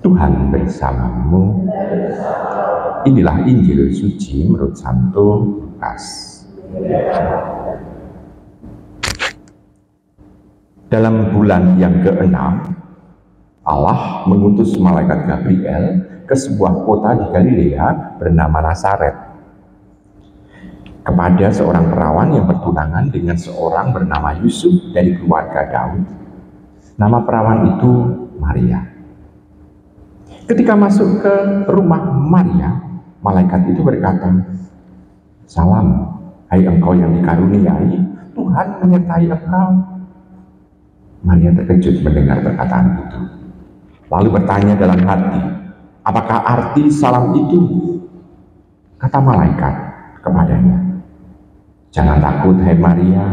Tuhan bersamamu. Inilah Injil suci menurut Santo Lukas. Dalam bulan yang ke-6, Allah mengutus malaikat Gabriel ke sebuah kota di Galilea bernama Nazaret, kepada seorang perawan yang bertunangan dengan seorang bernama Yusuf dari keluarga Daud. Nama perawan itu Maria. Ketika masuk ke rumah Maria, malaikat itu berkata, "Salam, hai engkau yang dikaruniai, Tuhan menyertai engkau." Maria terkejut mendengar perkataan itu, lalu bertanya dalam hati, "Apakah arti salam itu?" Kata malaikat kepadanya, "Jangan takut, hai Maria,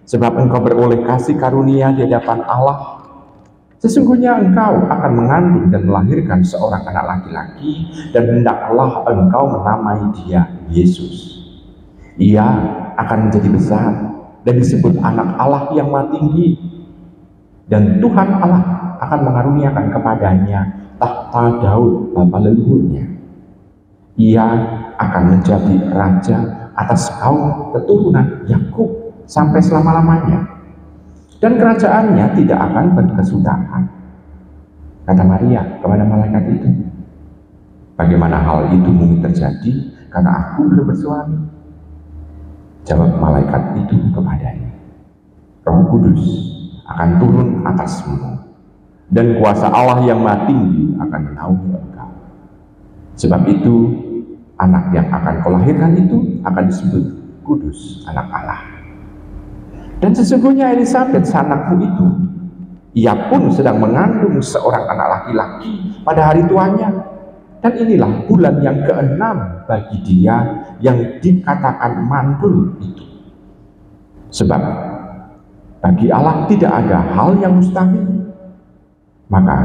sebab engkau beroleh kasih karunia di hadapan Allah. Sesungguhnya engkau akan mengandung dan melahirkan seorang anak laki-laki, dan hendaklah engkau menamai dia Yesus. Ia akan menjadi besar dan disebut anak Allah yang Maha Tinggi. Dan Tuhan Allah akan mengaruniakan kepadanya tahta Daud bapa leluhurnya. Ia akan menjadi raja atas kaum keturunan Yakub sampai selama-lamanya. Dan kerajaannya tidak akan berkesudahan." Kata Maria kepada malaikat itu, "Bagaimana hal itu mungkin terjadi karena aku belum bersuami?" Jawab malaikat itu kepadanya, "Roh Kudus akan turun atasmu, dan kuasa Allah yang Maha Tinggi akan menaungi engkau. Sebab itu, anak yang akan kau lahirkan itu akan disebut Kudus, anak Allah. Dan sesungguhnya Elisabet, anakmu itu, ia pun sedang mengandung seorang anak laki-laki pada hari tuanya. Dan inilah bulan yang ke-6 bagi dia yang dikatakan mandul itu. Sebab bagi Allah tidak ada hal yang mustahil." Maka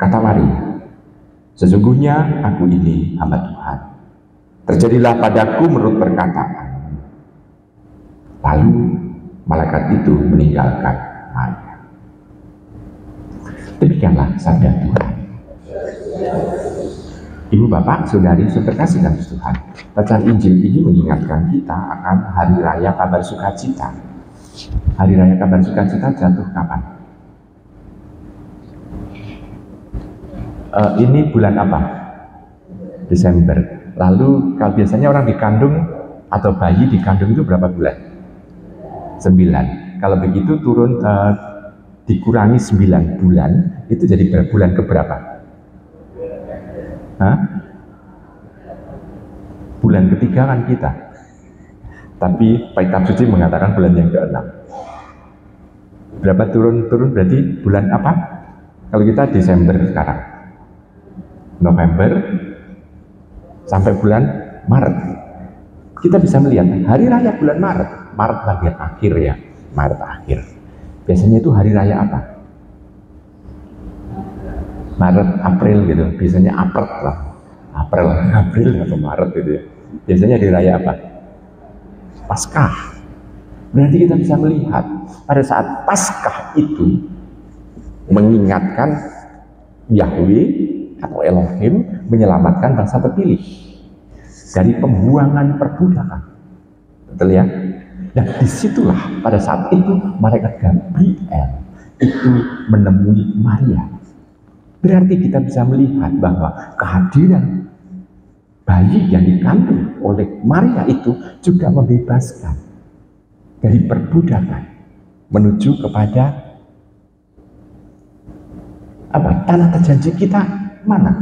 kata Maria, "Sesungguhnya aku ini hamba Tuhan. Terjadilah padaku menurut perkataan." Lalu malaikat itu meninggalkan Maria. Demikianlah sabda Tuhan. Ibu, Bapak, Saudari, terkasih dalam Tuhan, bacaan Injil ini mengingatkan kita akan Hari Raya Kabar Sukacita. Hari Raya Kabar Sukacita jatuh kapan? Ini bulan apa? Desember. Lalu kalau biasanya orang dikandung atau bayi dikandung itu berapa bulan? 9. Kalau begitu turun dikurangi 9 bulan, itu jadi bulan keberapa? Bulan ketiga kan kita. Tapi Kitab Suci mengatakan bulan yang ke-6. Berapa turun berarti bulan apa? Kalau kita Desember sekarang, November sampai bulan Maret, kita bisa melihat hari raya bulan Maret bagian akhir ya, Maret akhir. Biasanya itu hari raya apa? Maret, April gitu. Biasanya April atau Maret gitu ya. Biasanya hari raya apa? Paskah. Berarti kita bisa melihat pada saat Paskah itu mengingatkan Yahweh atau Elohim menyelamatkan bangsa terpilih dari pembuangan perbudakan. Betul ya? Dan disitulah pada saat itu malaikat Gabriel itu menemui Maria. Berarti kita bisa melihat bahwa kehadiran bayi yang dikandung oleh Maria itu juga membebaskan dari perbudakan menuju kepada tanah terjanji kita mana?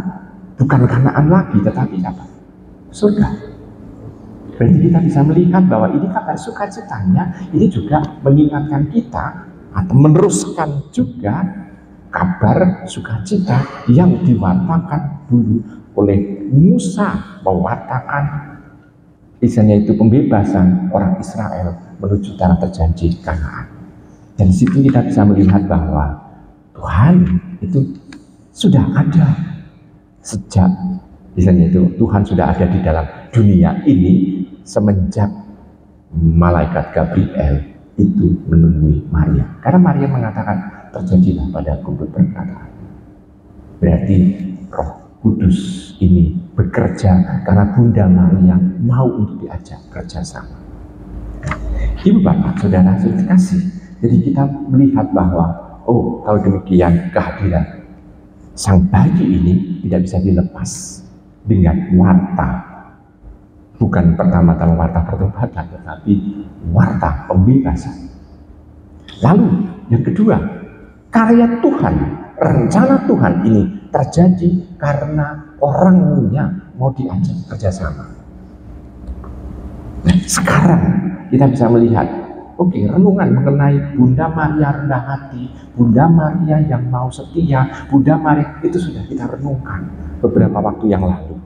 Bukan Kanaan lagi, tetapi apa? Surga. Berarti kita bisa melihat bahwa ini kabar sukacitanya ini juga mengingatkan kita atau meneruskan juga kabar sukacita yang diwartakan dulu oleh Musa, mewartakan isinya itu pembebasan orang Israel menuju tanah terjanji Kanaan. Dan di situ kita bisa melihat bahwa Tuhan itu sudah ada sejak misalnya itu Tuhan sudah ada di dalam dunia ini semenjak malaikat Gabriel itu menemui Maria. Karena Maria mengatakan, "Terjadilah padaku perkataan." Berarti Roh Kudus ini bekerja karena Bunda Maria mau untuk diajak kerjasama. Ibu bapak saudara kasih. Jadi kita melihat bahwa kalau demikian kehadiran sang bayi ini tidak bisa dilepas dengan warta, bukan pertama-tama warta pertobatan, tetapi warta pembebasan. Lalu yang kedua, karya Tuhan, rencana Tuhan ini terjadi karena orangnya mau diajak kerjasama. Nah, sekarang kita bisa melihat, renungan mengenai Bunda Maria rendah hati, Bunda Maria yang mau setia, Bunda Maria itu sudah kita renungkan beberapa waktu yang lalu.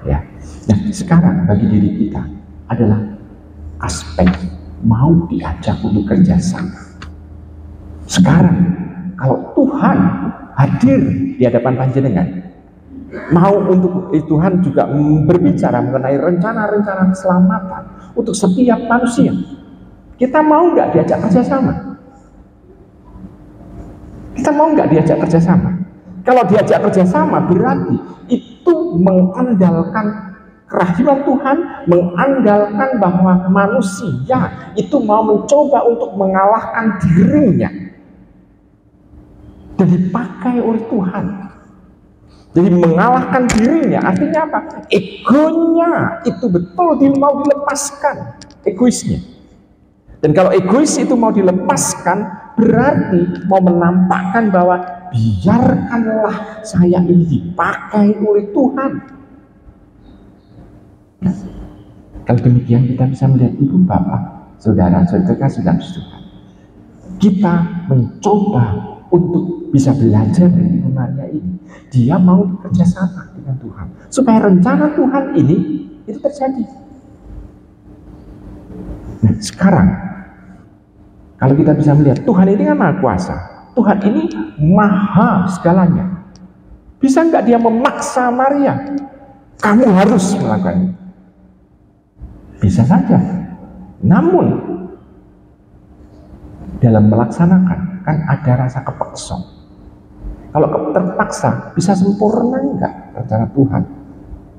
Ya, nah sekarang bagi diri kita adalah aspek mau diajak untuk kerjasama. Sekarang kalau Tuhan hadir di hadapan panjenengan, mau untuk Tuhan juga berbicara mengenai rencana-rencana keselamatan untuk setiap manusia, kita mau nggak diajak kerjasama? Kita mau nggak diajak kerjasama? Kalau diajak kerjasama berarti itu mengandalkan kerahiman Tuhan, mengandalkan bahwa manusia itu mau mencoba untuk mengalahkan dirinya dan dipakai oleh Tuhan. Jadi mengalahkan dirinya artinya apa? Egonya itu betul mau dilepaskan, egoisnya. Dan kalau egois itu mau dilepaskan, berarti mau menampakkan bahwa biarkanlah saya ini dipakai oleh Tuhan. Nah, kalau demikian kita bisa melihat ibu bapak, saudara-saudara sudah Tuhan. Kita mencoba untuk bisa belajar dari Ibu Maria ini. Dia mau bekerja sama dengan Tuhan supaya rencana Tuhan ini itu terjadi. Nah sekarang kalau kita bisa melihat Tuhan ini kan maha kuasa, Tuhan ini maha segalanya. Bisa nggak dia memaksa Maria, kamu harus melakukan itu? Bisa saja. Namun dalam melaksanakan kan ada rasa kepeksa. Kalau terpaksa bisa sempurna enggak rencana Tuhan?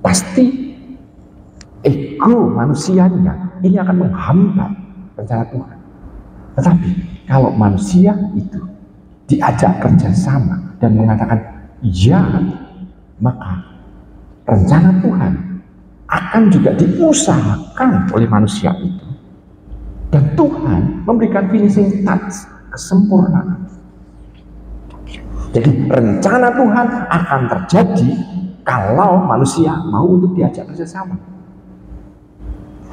Pasti ego manusianya ini akan menghambat rencana Tuhan. Tetapi kalau manusia itu diajak kerjasama dan mengatakan ya, maka rencana Tuhan akan juga diusahakan oleh manusia itu. Dan Tuhan memberikan finishing touch, kesempurnaan. Jadi rencana Tuhan akan terjadi kalau manusia mau untuk diajak kerjasama.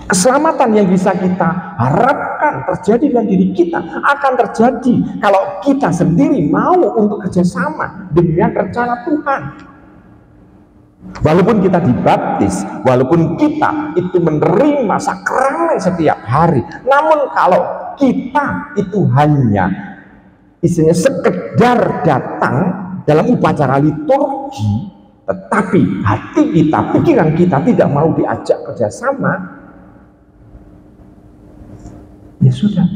Keselamatan yang bisa kita harapkan terjadi dalam diri kita akan terjadi kalau kita sendiri mau untuk kerjasama dengan rencana Tuhan. Walaupun kita dibaptis, walaupun kita itu menerima sakramen setiap hari, namun kalau kita itu hanya isinya sekedar datang dalam upacara liturgi, tetapi hati kita, pikiran kita tidak mau diajak kerjasama, ya sudah,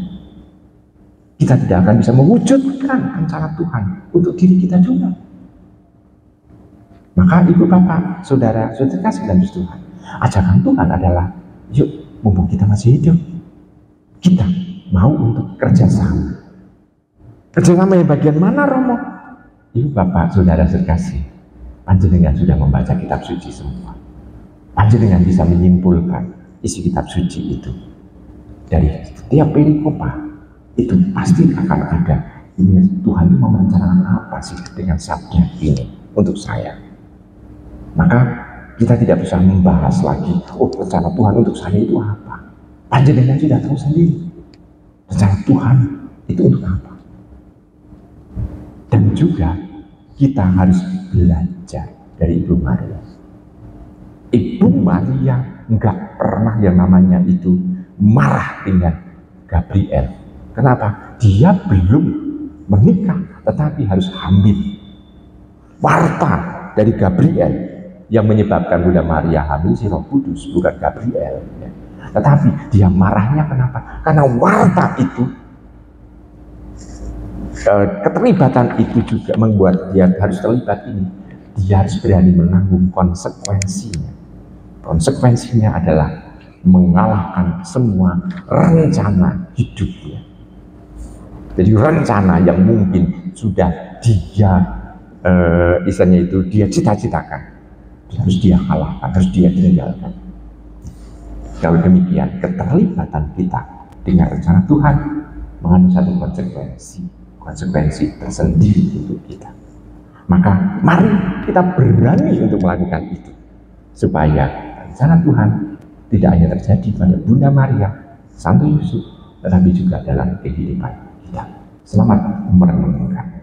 kita tidak akan bisa mewujudkan rencana Tuhan untuk diri kita juga. Maka ibu bapak, saudara kasih dalam Tuhan, ajakan Tuhan adalah, yuk mumpung kita masih hidup, kita mau untuk kerjasama. Kerjasama yang bagian mana, Romo? Ibu bapak, saudara kasih, panjenengan sudah membaca kitab suci semua. Panjenengan bisa menyimpulkan isi kitab suci itu. Dari setiap perikopa itu pasti akan ada. Ini Tuhan mau merencanakan apa sih dengan sabda ini untuk saya? Maka kita tidak bisa membahas lagi, rencana Tuhan untuk saya itu apa? Panjenengan sudah tahu sendiri. Rencana Tuhan itu untuk apa? Dan juga kita harus belajar dari Ibu Maria. Ibu Maria enggak pernah yang namanya itu marah dengan Gabriel. Kenapa? Dia belum menikah, tetapi harus hamil. Warta dari Gabriel yang menyebabkan Bunda Maria hamil si Roh Kudus, bukan Gabriel. Ya. Tetapi dia marahnya kenapa? Karena warta itu, keterlibatan itu juga membuat dia harus terlibat ini. dia harus berani menanggung konsekuensinya. Konsekuensinya adalah mengalahkan semua rencana hidupnya. Jadi rencana yang mungkin sudah dia istilahnya itu dia cita-citakan, harus dia kalahkan, harus dia tinggalkan. Kalau demikian, keterlibatan kita dengan rencana Tuhan mengandung satu konsekuensi tersendiri untuk kita. Maka mari kita berani untuk melakukan itu, supaya rencana Tuhan tidak hanya terjadi pada Bunda Maria, Santo Yusuf, tetapi juga dalam kehidupan kita. Selamat merenungkan.